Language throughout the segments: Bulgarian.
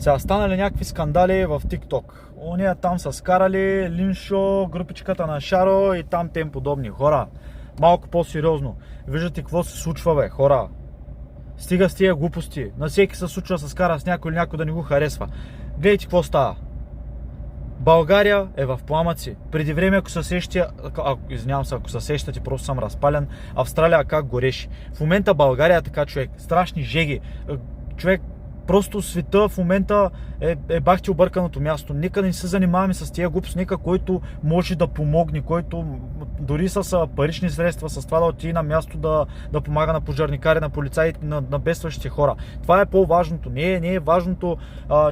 Сега станали някакви скандали в TikTok. Ония там са скарали Линшо, групичката на Шаро и там тем подобни. Хора, малко по-сериозно. Виждате какво се случва, бе, хора. Стига с тия глупости. На всеки се случва да се скара с някой или някой да не го харесва. Гледайте какво става. България е в пламъци. Преди време, ако се сещате, просто съм разпален. Австралия как гореше. В момента България е така, човек. Страшни жеги. Човек, просто света в момента е бахти обърканото място. Нека не се занимаваме с тия глупости. Нека който може да помогне, който дори с парични средства, с това да отиде на място да помага на пожарникари, на полицаи, на бедстващите хора. Това е по-важното. Не е важното,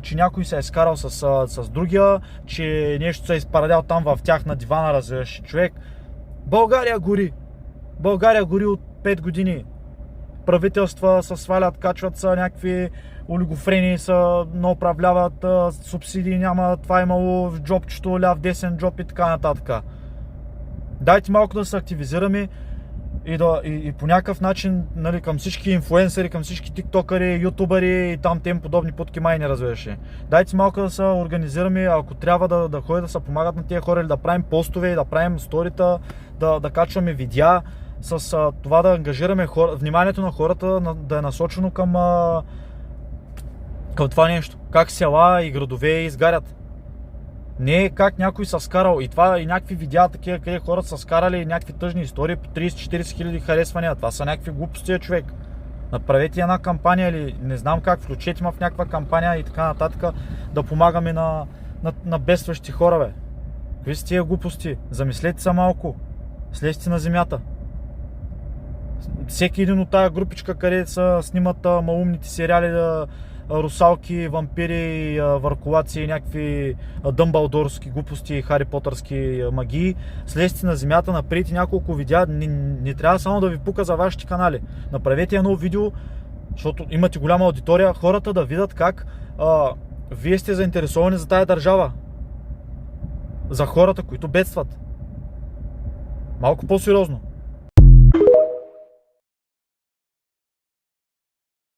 че някой се е скарал с другия, че нещо се е изпарадял там в тях на дивана, развиваш. Човек, България гори. България гори от 5 години. Правителства се свалят, качват са някакви олигофрени, не управляват, субсидии няма, това имало в джобчето, ляв, десен джоб и така нататък. Дайте малко да се активизираме и по някакъв начин, нали, към всички инфлуенсъри, към всички тиктокъри, ютубъри и там тем подобни путки май не развиваше. Дайте малко да се организираме, ако трябва да ходят да се помагат на тия хора или да правим постове, да правим сторита, да качваме видеа, с това да ангажираме вниманието на хората, да е насочено към това нещо. Как села и градове изгарят. Не как някой са скарал. И това и някакви видеа такива, къде хората са скарали и някакви тъжни истории по 30-40 хиляди харесвания. Това са някакви глупости, човек. Направете една кампания или не знам как, включете ме в някаква кампания и така нататък, да помагаме на бедстващи хора, бе. Какви са тия глупости? Замислете се малко. Слезте на земята. Всеки един от тая групичка, където се снимат малумните сериали, русалки, вампири, върколаци и някакви дъмбълдорски глупости, хари потърски магии, слезте на земята, направете няколко видеа. Не трябва само да ви пука за вашите канали. Направете едно видео, защото имате голяма аудитория, хората да видят как вие сте заинтересовани за тая държава. За хората, които бедстват. Малко по-сериозно.